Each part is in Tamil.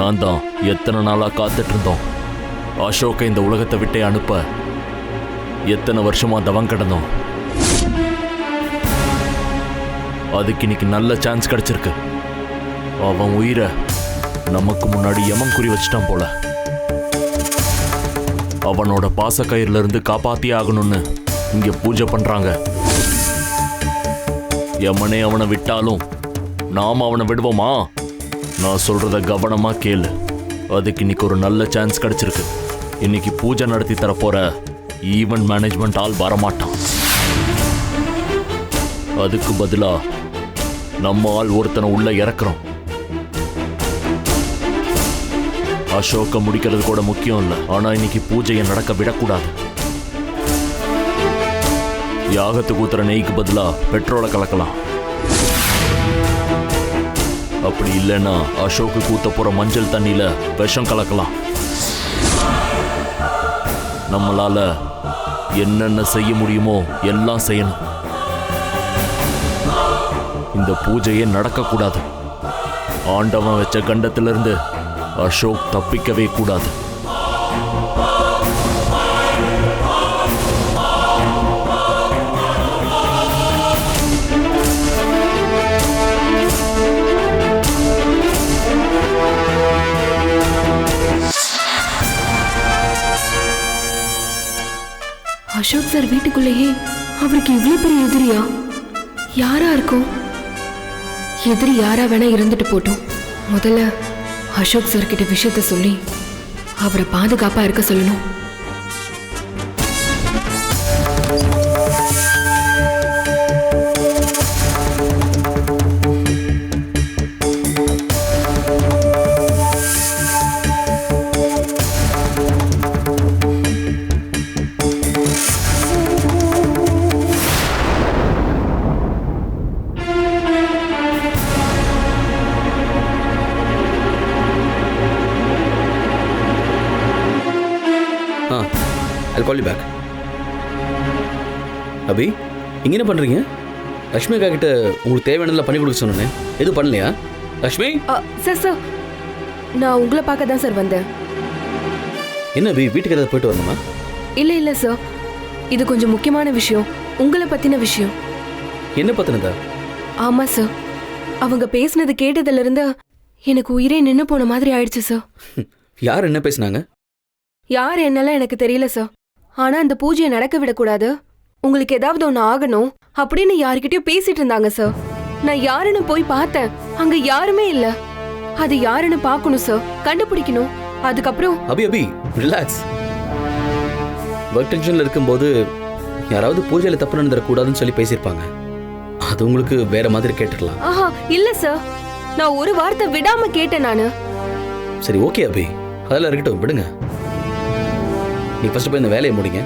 நான் தான் எத்தனை நாளா காத்துட்டு இருந்தோம். அசோக்கை இந்த உலகத்தை விட்டே அனுப்ப எத்தனை வருஷமா தவம் கிடந்தோம். அதுக்கு இன்னைக்கு நல்ல சான்ஸ் கிடைச்சிருக்கு. அவன் உயிரை நமக்கு முன்னாடி யமன் குறி வச்சிட்டான் போல. அவனோட பாசக்கயிறுல இருந்து காப்பாத்தி ஆகணும்னு இங்க பூஜை பண்றாங்க. யமனே அவனை விட்டாலும் நாம அவனை விடுவோமா? நான் சொல்றத கவனமா கேளு. அதுக்கு இன்னைக்கு ஒரு நல்ல சான்ஸ் கிடைச்சிருக்கு. இன்னைக்கு பூஜை நடத்தி தரப்போற ஈவென்ட் மேனேஜ்மெண்ட் ஆள் வரமாட்டான். அதுக்கு பதிலா நம்ம ஆள் ஒருத்தனை உள்ள இறக்குறோம். அசோக்க முடிக்கிறது கூட முக்கியம் இல்லை, ஆனா இன்னைக்கு பூஜையை நடக்க விடக்கூடாது. யாகத்துக்கு ஊத்துற நெய்க்கு பதிலா பெட்ரோலை கலக்கலாம். அப்படி இல்லைன்னா அசோக்கு கூத்த போற மஞ்சள் தண்ணியில விஷம் கலக்கலாம். நம்மளால என்னென்ன செய்ய முடியுமோ எல்லாம் செய்யணும். இந்த பூஜையே நடக்கக்கூடாது. ஆண்டவன் வச்ச கண்டத்திலிருந்து அசோக் தப்பிக்கவே கூடாது. அசோக் சார் வீட்டுக்குள்ளேயே அவருக்கு இவ்வளவு பெரிய எதிரியா? யாரா இருக்கும்? எதிரி யாரா வேணா இருந்துட்டு போட்டோம். முதல்ல அசோக் சார் கிட்ட விஷயத்த சொல்லி அவரை பாதுகாப்பா இருக்க சொல்லணும். I'll call you back. அபி, இங்கே என்ன பண்ணுறீங்க? லக்ஷ்மி அக்கா கிட்ட உங்களுக்கு தேவையானதில் பண்ணி கொடுக்க சொன்னேன். எதுவும் பண்ணலையா லக்ஷ்மி? சார் சார், நான் உங்களை பார்க்க தான் சார் வந்தேன். என்ன அபி, வீட்டுக்கு ஏதாவது போயிட்டு வரணுமா? இல்லை சார், இது கொஞ்சம் முக்கியமான விஷயம். உங்களை பற்றின விஷயம். என்ன பற்றினதா? ஆமாம் சார், அவங்க பேசினது கேட்டதிலிருந்து எனக்கு உயிரே நின்று போன மாதிரி ஆயிடுச்சு சார். யார் என்ன பேசினாங்க? யார் என்னெல்லாம் எனக்கு தெரியல சார். ஆனா அந்த பூஜையை நடக்க விடக்கூடாது, உங்களுக்கு ஏதாவது ஒன்று ஆகணும் அப்படின்னு யாருக்கிட்டயும் பேசிட்டு இருந்தாங்க சார். நான் யாருன்னு போய் பார்த்தேன், அங்க யாருமே இல்ல. அது யாருன்னு பார்க்கணும் சார், கண்டுபிடிக்கணும். அதுக்கப்புறம் அபி ரிலாக்ஸ். ஒர்க் டென்ஷன்ல இருக்கும்போது யாராவது பூஜையில தப்பு நடந்துடக்கூடாதுன்னு சொல்லி பேசியிருப்பாங்க. அது உங்களுக்கு வேற மாதிரி கேட்டுடலாம். ஆஹா இல்ல சார், நான் ஒரு வார்த்தை விடாம கேட்டேன் நானு. சரி ஓகே அபி, அதெல்லாம் இருக்கட்டும், விடுங்க. நீ ஃபர்ஸ்ட் போய் இந்த வேலையை முடிங்க.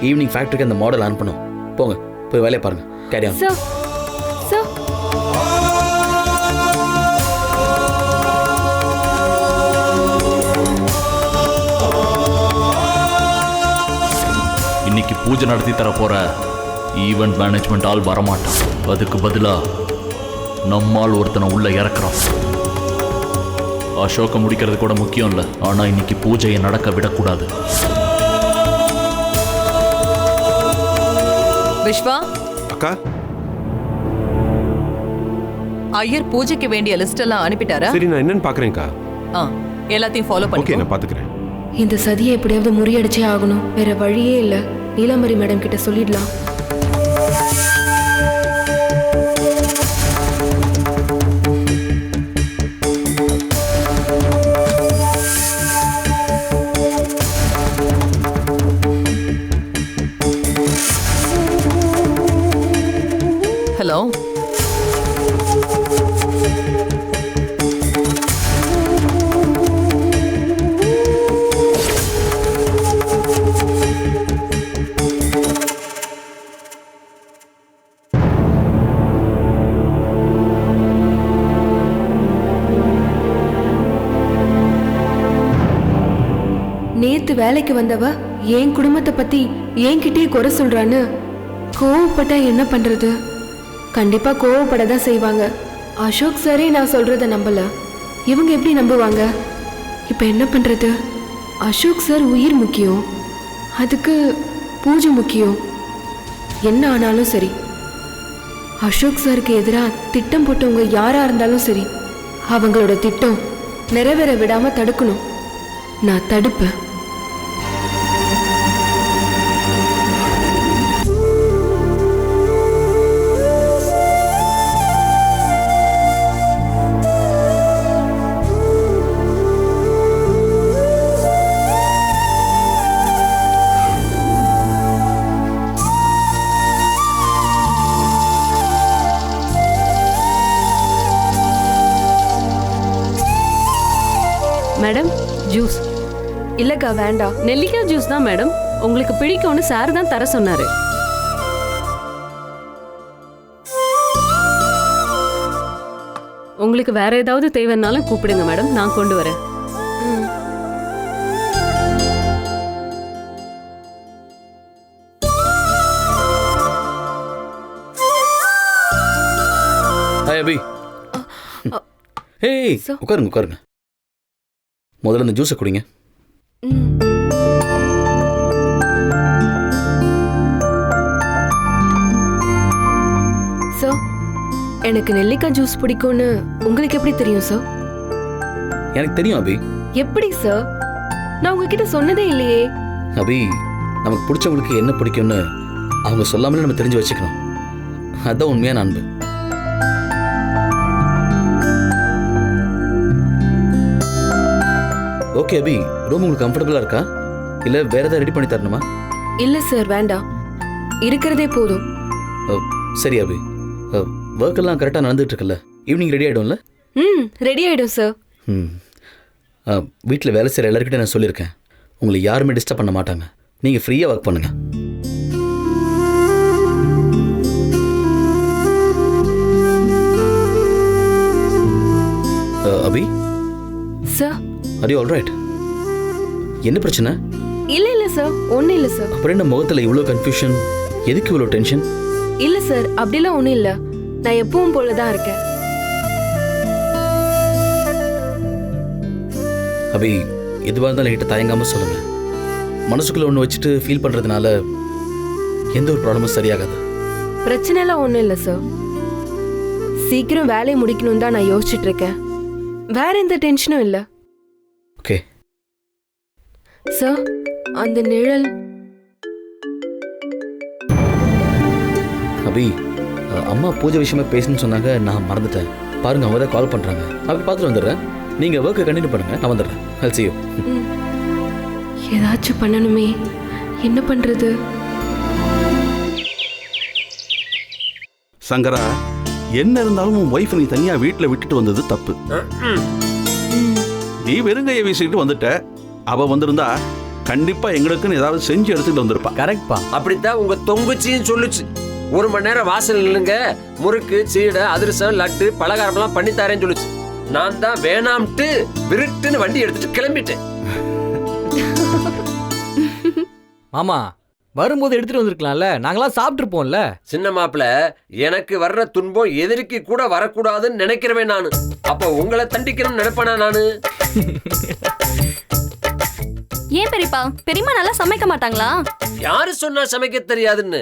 ஈவினிங் ஃபேக்டரிக்கு அந்த மாடல் ஆன் பண்ணும். போங்க, போய் வேலையை பாருங்க. Carry on. சார் சார், இன்னைக்கு பூஜை நடத்தி தர போற ஈவென்ட் மேனேஜ்மெண்ட் ஆள் வரமாட்டான். அதுக்கு பதிலா நம்மால் ஒருத்தனை உள்ள இறக்குறோம். அசோக்க முடிக்கிறது கூட முக்கியம் இல்லை, ஆனா இன்னைக்கு பூஜையை நடக்க விடக்கூடாது. விஸ்வா அக்கா, ஐயர் பூஜைக்கு வேண்டிய லிஸ்ட் எல்லாம் அனுப்பிட்டாரா? சரி நான் என்னன்னு பாக்குறேன்க்கா. எல்லாத்தையும் ஃபாலோ பண்ணி. ஓகே, நான் பாத்துக்கிறேன். இந்த சதியை எப்படியாவது முறியடிச்சே ஆகணும். வேற வழியே இல்ல. நீலாம்பரி மேடம் கிட்ட சொல்லிடலாம். ஹலோ, நேத்து வேலைக்கு வந்தவ என் குடும்பத்தை பத்தி என்கிட்டயே குறை சொல்றான்னு கோவப்பட்டா என்ன பண்றது? கண்டிப்பா கோவப்படதான் செய்வாங்க. அசோக் சாரே நான் சொல்றத நம்பல, இவங்க எப்படி நம்புவாங்க? இப்போ என்ன பண்றது? அசோக் சார் உயிர் முக்கியம், அதுக்கு பூஜை முக்கியம். என்ன ஆனாலும் சரி, அசோக் சாருக்கு எதிராக திட்டம் போட்டவங்க யாரா இருந்தாலும் சரி, அவங்களோட திட்டம் நிறைவேற விடாம தடுக்கணும். நான் தடுப்பேன். Madam, juice. இல்லக்கா, வேண்டாம். நெல்லிக்காய் ஜூஸ் தான் மேடம். உங்களுக்கு பிடிக்கும்னு சார் தான் தர சொன்னாரு. உங்களுக்கு வேற ஏதாவது தேவைன்னாலும் கூப்பிடுங்க மேடம், நான் கொண்டு வரேன். ஹாய் அபி. ஹேய், உட்காருங்க உட்காருங்க. முதல்ல இந்த ஜூஸை குடிங்க. சார், எனக்கு நெல்லிக்காய் ஜூஸ் பிடிக்கும்னு உங்களுக்கு எப்படி தெரியும் சார்? எனக்கு தெரியும் அபி. எப்படி சார்? நான் உங்ககிட்ட சொன்னதே இல்லையே. அபி, நமக்கு பிடிச்சவங்களுக்கு என்ன பிடிக்கும்னு அவங்க சொல்லாமலே நம்ம தெரிஞ்சு வச்சுக்கணும். அதுதான் உண்மையான அன்பு. ஓகே அபி, ரூம் உங்களுக்கு கம்ஃபர்டபுளா இருக்கா? இல்ல வேற ஏதாவது ரெடி பண்ணி தரணுமா? இல்ல சார், வேண்டாம், இருக்கிறதே போதும். சரி அபி, ஒர்க் எல்லாம் கரெக்டா நடந்துட்டு இருக்குல்ல? ஈவினிங் ரெடி ஆயிடும்ல? ரெடி ஆயிடும் சார். வீட்டில் வேலை செய்கிற எல்லாருக்கிட்ட நான் சொல்லியிருக்கேன், உங்களை யாருமே டிஸ்டர்ப் பண்ண மாட்டாங்க. நீங்கள் ஃப்ரீயாக ஒர்க் பண்ணுங்க. Abhi sir, are you all right? என்ன பிரச்சனை? இல்ல சார், ஒன்றும் இல்லை சார். அப்புறம் என்ன முகத்தில் இவ்வளோ கன்ஃபியூஷன்? எதுக்கு இவ்வளோ டென்ஷன்? இல்ல சார், அப்படிலாம் ஒன்றும் இல்லை. நான் எப்பவும் போல தான் இருக்கேன். அபி, எதுவாக இருந்தாலும் என்கிட்ட தயங்காமல் சொல்லுங்க. மனசுக்குள்ள ஒன்று வச்சுட்டு ஃபீல் பண்ணுறதுனால எந்த ஒரு ப்ராப்ளமும் சரியாகாது. பிரச்சனைலாம் ஒன்றும் இல்லை சார். சீக்கிரம் வேலையை முடிக்கணும் தான் நான் யோசிச்சுட்டு இருக்கேன். வேற எந்த டென்ஷனும் இல்லை. ஓகே சார், அந்த நிழல். அபி, அம்மா பூஜை விஷயமா பேசணும்னு சொன்னாங்க, நான் மறந்துட்டேன். பாருங்க, அவங்க தான் கால் பண்ணுறாங்க. அப்படி பார்த்துட்டு வந்துடுறேன். நீங்கள் ஒர்க்கை கண்டினியூ பண்ணுங்க, நான் வந்துடுறேன். I'll see you. ஏதாச்சும் பண்ணணுமே, என்ன பண்றது? சங்கரா, என்ன இருந்தாலும் உன் ஒய்ஃப் நீ தனியா வீட்டுல விட்டுட்டு வந்தது தப்பு. நீ வெறுங்கைய வீசிக்கிட்டு வந்துட்ட. அவ வந்திருந்தா கண்டிப்பா எங்களுக்குன்னு ஏதாவது செஞ்சு எடுத்துட்டு வந்திருப்பா. கரெக்ட்பா. அப்படித்தான் உங்க தொங்குச்சியும் சொல்லுச்சு. 1 மணி நேரம் வாசல் நில்லுங்க, முறுக்கு, சீடை, அதிரசம், லட்டு, பலகாரம்லாம் பண்ணி தரேன்னு சொல்லுச்சு. நான் தான் வேணாம்ட்டு விருட்டுன்னு வண்டி எடுத்துட்டு கிளம்பிட்டேன். மாமா, வரும்போது எடுத்துட்டு வந்திருக்கலாம்ல, நாங்களாம் சாப்பிட்டுருப்போம்ல. சின்ன மாப்பிள, எனக்கு வர்ற துன்பம் எதிரிக்கு கூட வரக்கூடாதுன்னு நினைக்கிறவேன் நானு. அப்ப உங்களை தண்டிக்கணும்னு நினைப்பேனா நானு? ஏன் பெரியப்பா, பெரியம்மா நல்லா சமைக்க மாட்டாங்களா? யாரு சொன்னா சமைக்க தெரியாதுன்னு?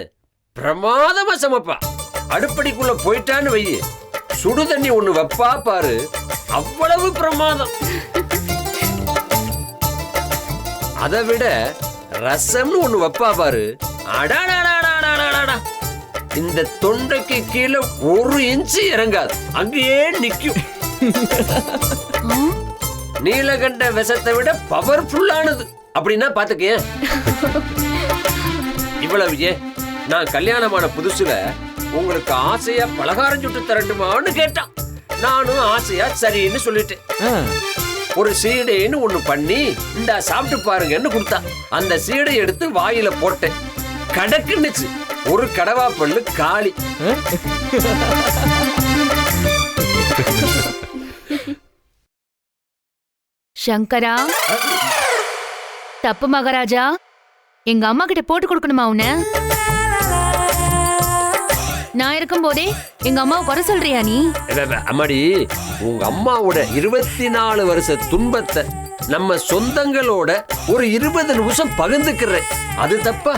பிரமாதமா சமைப்பா. அடுப்படிக்குள்ள போயிட்டான்னு வையி, சுடு தண்ணி ஒண்ணு வைப்பா பாரு, அவ்வளவு பிரமாதம். அதை விட ரசம்னு ஒண்ணு வைப்பா பாரு, அடாடாடாடாடாடாடா, இந்த தொண்டைக்கு கீழே 1 இன்ச்சு இறங்காது, அங்கேயே நிக்கும். நீலகண்ட விஷத்தை விட பவர்ஃபுல்லானது. அப்படின்னா பாத்துக்கேன். இவ்வளவு ஏன், நான் கல்யாணமான புதுசுல உங்களுக்கு ஆசையா பலகாரம் சுட்டு தரட்டுமான்னு கேட்டான். நானும் ஆசையா சரின்னு சொல்லிட்டேன். ஒரு சீடைன்னு ஒண்ணு பண்ணி இந்த சாப்பிட்டு பாருங்கன்னு கொடுத்தா. அந்த சீடை எடுத்து வாயில போட்டேன். கடக்குன்னுச்சு. ஒரு கடவா பல்லு காலி. சங்கரா, தப்பு மகாராஜா. எங்க அம்மா கிட்ட போட்டு கொடுக்கணுமா உன்ன? நான் இருக்கும் போதே எங்க அம்மாவை குறை சொல்றியா நீ? அம்மாடி, உங்க அம்மாவோட 24 வருஷ துன்பத்தை நம்ம சொந்தங்களோட ஒரு 20 நிமிஷம் பகிர்ந்துக்கிறேன். அது தப்பா?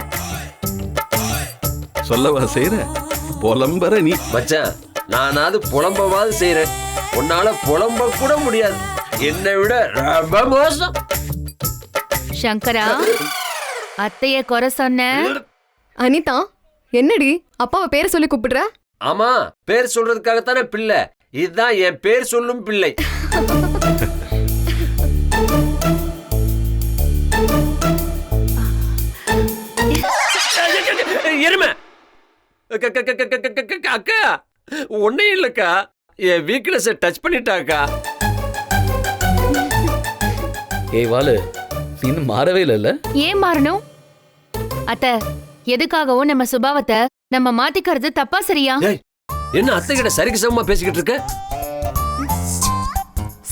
சொல்லவா செய்யற? புலம்புற நீ. மச்சான், நானாவது புலம்பவாது செய்யறேன். உன்னால புலம்ப கூட முடியாது. என்னை விட ரொம்ப மோசம். சங்கரா, அத்தைய குறை சொன்ன. அனிதா, என்னடி அப்பாவை பேரை சொல்லி கூப்பிடுற? ஆமா, பேர் சொல்றதுக்காகத்தானே பிள்ளை. இதுதான் என் பேர் சொல்லும் பிள்ளை. எருமை. அக்கா, ஒன்னே இல்லக்கா, என் வீக்னஸ் டச் பண்ணிட்டாக்கா. ஏய் வாலு, நீ இன்னும் மாறவே இல்லைல்ல? ஏன் மாறணும்? அத்தை, எதுக்காகவும் நம்ம சுபாவத்தை நம்ம மாத்திக்கிறது தப்பா சரியா? ஏய், என்ன அத்தை கிட்ட சரிக்கு சமமா பேசிக்கிட்டு இருக்க?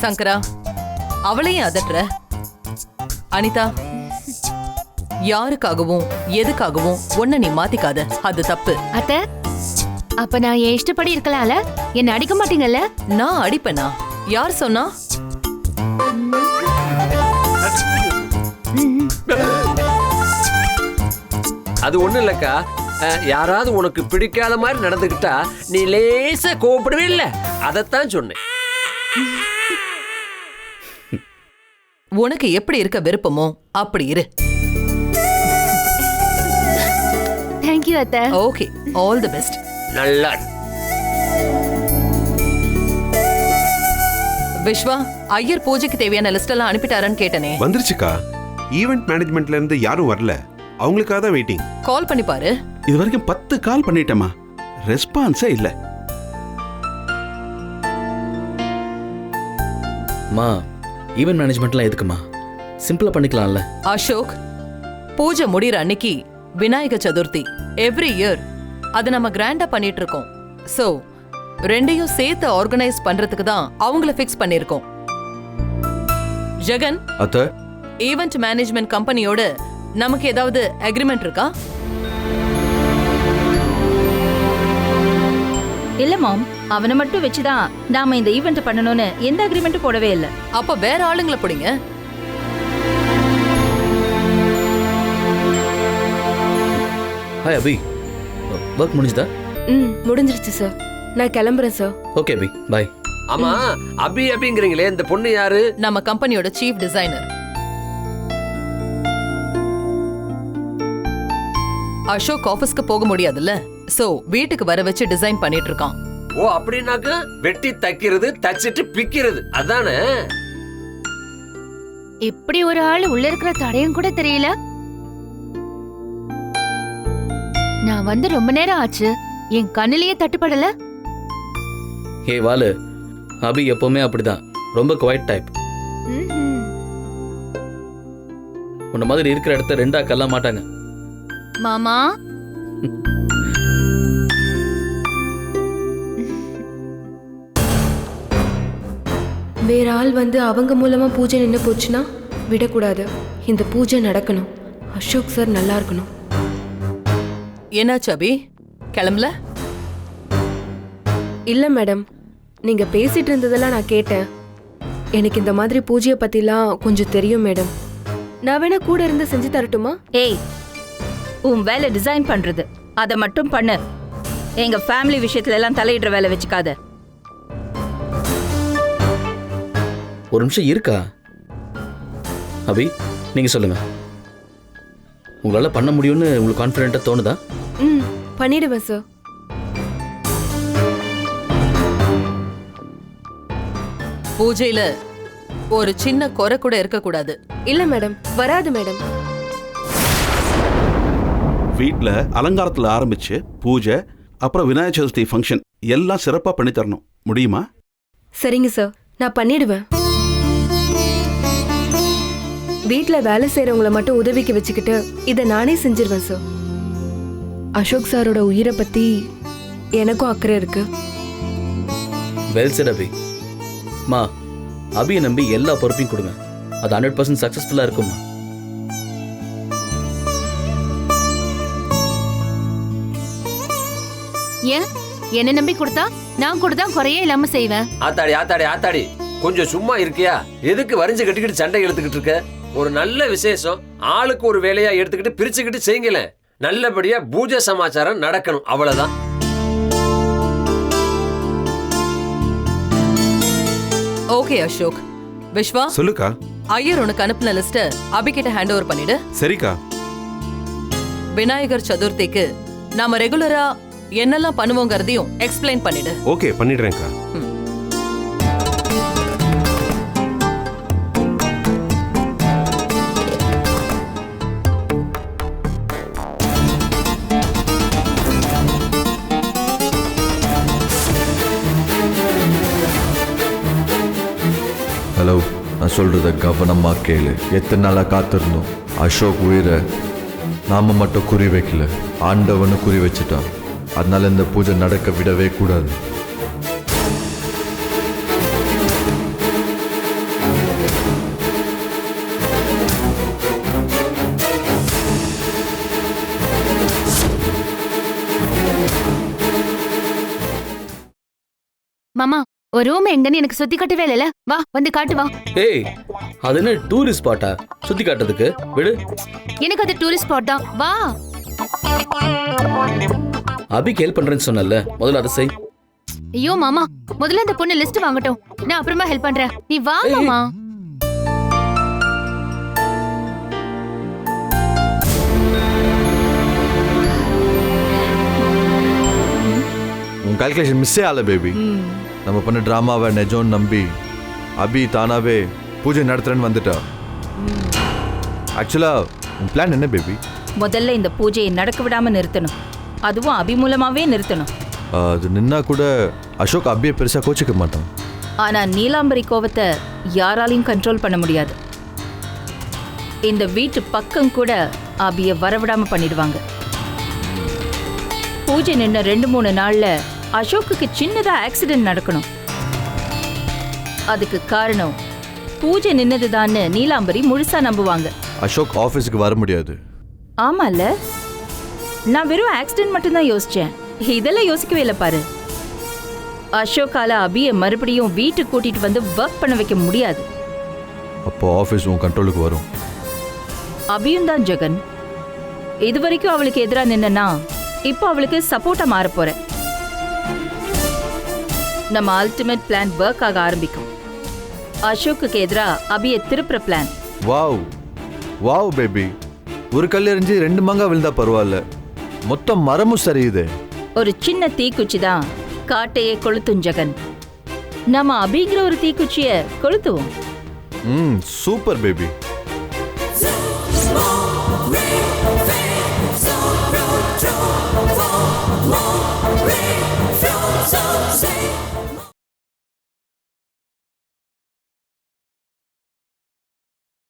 சங்கரா, அவளையும் அதட்டுற. அனிதா, யாருக்காகவும் எதுக்காகவும் ஒன்ன நீ மாத்திக்காத. அது தப்பு. அத்தை, அப்ப நான் என் இஷ்டப்படி இருக்கலாம்ல? என்ன அடிக்க மாட்டீங்கல்ல? நான் அடிப்பேனா? யார் சொன்னா? அது ஒண்ணு இல்லக்கா, யாராவது உனக்கு பிடிக்காத மாதிரி நடந்துக்கிட்டா நீ லேசா கோபப்படவே இல்ல. அதத்தான் சொன்னேன். உனக்கு எப்படி இருக்க விருப்பமோ அப்படி இரு. தேங்க்யூ அத்தை. Okay, all the best. நல்லா. விஸ்வா, ஐயர் பூஜைக்கு தேவையான லிஸ்ட் எல்லாம் அனுப்பிட்டாரான்னு கேட்டனே. வந்துருச்சுக்கா. ஈவென்ட் மேனேஜ்மெண்ட்ல இருந்து யாரும் வரல, அவங்களுக்காக தான் வெயிட்டிங். கால் பண்ணி பாரு. இது வரைக்கும் 10 கால் பண்ணிட்டேமா, ரெஸ்பான்ஸே இல்ல. அம்மா, ஈவென்ட் மேனேஜ்மெண்ட்லாம் எதுக்குமா? சிம்பிளா பண்ணிக்கலாம்ல. அசோக், பூஜை முடிகிற அன்னைக்கு விநாயக சதுர்த்தி. எவ்ரி இயர் அதை நம்ம கிராண்டா பண்ணிட்டு இருக்கோம். சோ ரெண்டையும் சேர்த்து ஆர்கனைஸ் பண்றதுக்கு தான் அவங்கள ஃபிக்ஸ் பண்ணிருக்கோம். ஜெகன், அத்த, ஈவென்ட் மேனேஜ்மெண்ட் கம்பெனியோட நமக்கு ஏதாவது அக்ரிமெண்ட் இருக்கா? இல்ல மாம், அவனை மட்டும் வச்சுதான் நாம இந்த ஈவெண்ட் பண்ணணும்னு எந்த அக்ரிமெண்ட்டும் போடவே இல்ல. அப்ப வேற ஆளுங்களை பிடிங்க. ஹாய் அபி, ஒர்க் முடிஞ்சுதா? முடிஞ்சிருச்சு சார். நான் கிளம்புறேன் சார். ஓகே அபி, பாய். ஆமா, அபி அபிங்கிறீங்களே, இந்த பொண்ணு யாரு? நம்ம கம்பெனியோட சீஃப் டிசைனர். அசோக் ஆபீஸ்க்கு போக முடியாதுல்ல, சோ வீட்டுக்கு வர வச்சு டிசைன் பண்ணிட்டு இருக்கான். ஓ, அப்படின்னாக்க வெட்டி தைக்கிறது, தச்சிட்டு பிக்கிறது, அதானே? இப்படி ஒரு ஆள் உள்ள இருக்கிற தடையும் கூட தெரியல. நான் வந்து ரொம்ப நேரம் ஆச்சு, என் கண்ணிலேயே தட்டுப்படல. ஹே வாலு, அபி எப்பவுமே அப்படிதான், ரொம்ப குவைட் டைப். உன்ன மாதிரி இருக்கிற இடத்த ரெண்டா கல்ல மாட்டாங்க. மாமா, வேற ஆள் வந்து அவங்க மூலமா பூஜை நின்று போச்சுன்னா விடக்கூடாது. இந்த பூஜை நடக்கணும். அசோக் சார் நல்லா இருக்கணும். என்னாச்சு அபி, கிளம்பல? இல்ல மேடம், நீங்க பேசிட்டு இருந்ததெல்லாம் நான் கேட்டேன். எனக்கு இந்த மாதிரி பூஜையை பத்திலாம் கொஞ்சம் தெரியும் மேடம். நான் வேணா கூட இருந்து செஞ்சு தரட்டுமா? ஏய், உன் வேலை டிசைன் பண்றது, அதை மட்டும் பண்ணு. எங்க ஃபேமிலி விஷயத்துல எல்லாம் தலையிடுற வேலை வச்சுக்காத. ஒரு நிமிஷம் இருக்கா அபி, நீங்க சொல்லுங்க. உங்களால பண்ண முடியும்னு உங்களுக்கு கான்ஃபிடென்ட்டா தோணுதா? பண்ணிடுவேன் சார். பூஜையில ஒரு சின்ன குறை கூட இருக்க கூடாது. இல்ல மேடம், வராது மேடம். வீட்ல அலங்காரத்துல ஆரம்பிச்சு பூஜை, அப்புறம் விநாயகர் சதுர்த்தி ஃபங்க்ஷன் எல்லாம் சிறப்பா பண்ணி தரணும். முடியுமா? சரிங்க சார், நான் பண்ணிடுவேன். வீட்ல வேலை செய்யறவங்கள மட்டும் உதவிக்கு வச்சுக்கிட்டு இதை நானே செஞ்சிருவேன் சார். அசோக் சாரோட உயிரை பத்தி எனக்கும் அக்கறை இருக்கு. வெல் செட் அபி. மா, அபியை நம்பி எல்லா பொறுப்பையும் கொடுங்க. அது 100% சக்சஸ்ஃபுல்லா இருக்குமா? ஏன் என்ன நம்பி கொடுத்தா நான் கூட தான் குறையே இல்லாம செய்வேன். ஆத்தாடி ஆத்தாடி ஆத்தாடி, கொஞ்சம் சும்மா இருக்கியா? எதுக்கு வரிஞ்சு கட்டிக்கிட்டு சண்டை இழுத்துக்கிட்டு இருக்க? ஒரு நல்ல விசேஷம், ஆளுக்கு ஒரு வேலையா எடுத்துக்கிட்டு பிரிச்சுக்கிட்டு செய்யுங்களேன். நல்லபடியா பூஜை சமாச்சாரம் நடக்கணும், அவ்வளவுதான். ஓகே அசோக். விஸ்வா, சொல்லுக்கா. ஐயர் உனக்கு அனுப்பின லிஸ்ட அபிகிட்ட ஹேண்ட் ஓவர் பண்ணிடு. சரிக்கா. விநாயகர் சதுர்த்திக்கு நாம ரெகுலரா என்னெல்லாம் பண்ணுவோங்கிறதையும் எக்ஸ்பிளைன் பண்ணிடு. ஓகே, பண்ணிடுறேன்க்கா. ஹலோ, நான் சொல்றத கவனமா கேளு. எத்தனை நாளா காத்திருந்தோம். அசோக் உயிரை நாம மட்டும் குறி வைக்கல, ஆண்டவனு குறி வச்சுட்டான். அதனால இந்த பூஜை நடக்க விடவே கூடாது. மாமா, ஒரு ரூம் எங்கன்னு எனக்கு சுத்தி காட்டவே இல்லைல. வா, வந்து காட்டு வா. ஏய், அது என்ன டூரிஸ்ட் ஸ்பாட்டா சுத்தி காட்டுறதுக்கு? விடு. எனக்கு அது டூரிஸ்ட் ஸ்பாட் தான். வா. அபிக்கு ஹெல்ப் பண்றேன்னு சொன்னல, முதல்ல அதை செய். ஐயோ மாமா, முதல்ல இந்த பொண்ணு லிஸ்ட் வாங்கட்டும், நான் அப்புறமா ஹெல்ப் பண்றேன். நீ வா மாமா. உன் கால்குலேஷன் மிஸ்ஸே ஆகல பேபி. நம்ம பண்ண ட்ராமாவை நிஜம்னு நம்பி அபி தானாவே பூஜை நடத்துறேன்னு வந்துட்டா. ஆக்சுவலா உன் பிளான் என்ன பேபி? முதல்ல இந்த பூஜையை நடக்க விடாம நிறுத்தணும், அதுவும் அபி மூலமாவே நிறுத்தணும். அது நின்னா கூட அசோக் அபியை பெருசா கோச்சிக்க மாட்டான். ஆனா நீலாம்பரி கோவத்தை யாராலையும் கண்ட்ரோல் பண்ண முடியாது. இந்த வீட்டு பக்கம் கூட அபியை வரவிடாம பண்ணிடுவாங்க. பூஜை நின்ன 2-3 நாள்ல அசோக்குக்கு சின்னதா ஆக்சிடென்ட் நடக்கணும். அதுக்கு காரணம் பூஜை நின்னதுதான்னு நீலாம்பரி முழுசா நம்புவாங்க. அசோக் ஆஃபீஸுக்கு வர முடியாது. ஆமால, நான் வெறும் ஆக்சிடென்ட் மட்டும்தான் யோசிச்சேன், இதெல்லாம் யோசிக்கவே இல்லை பாரு. அசோக்கால அபியை மறுபடியும் வீட்டுக்கு கூட்டிட்டு வந்து ஒர்க் பண்ண வைக்க முடியாது. அப்போ ஆஃபீஸ் உன் கண்ட்ரோலுக்கு வரும். அபியும் தான் ஜெகன். இது வரைக்கும் அவளுக்கு எதிராக நின்னா இப்போ அவளுக்கு சப்போர்ட்டா மாற போறேன். நம்ம அல்டிமேட் பிளான் ஒர்க் ஆக ஆரம்பிக்கும். அசோக்குக்கு எதிரா அபியை திருப்புற பிளான். வாவ் வாவ் பேபி, ஒரு கல் எறிஞ்சு 2 மாங்காய் விழுந்தா பரவாயில்ல, மொத்தம் மரமும் சரியுது. ஒரு சின்ன தீக்குச்சி தான் காட்டையே கொளுத்தும் ஜெகன். நம்ம அபிங்கிற ஒரு தீக்குச்சிய கொளுத்துவோம். Super baby. More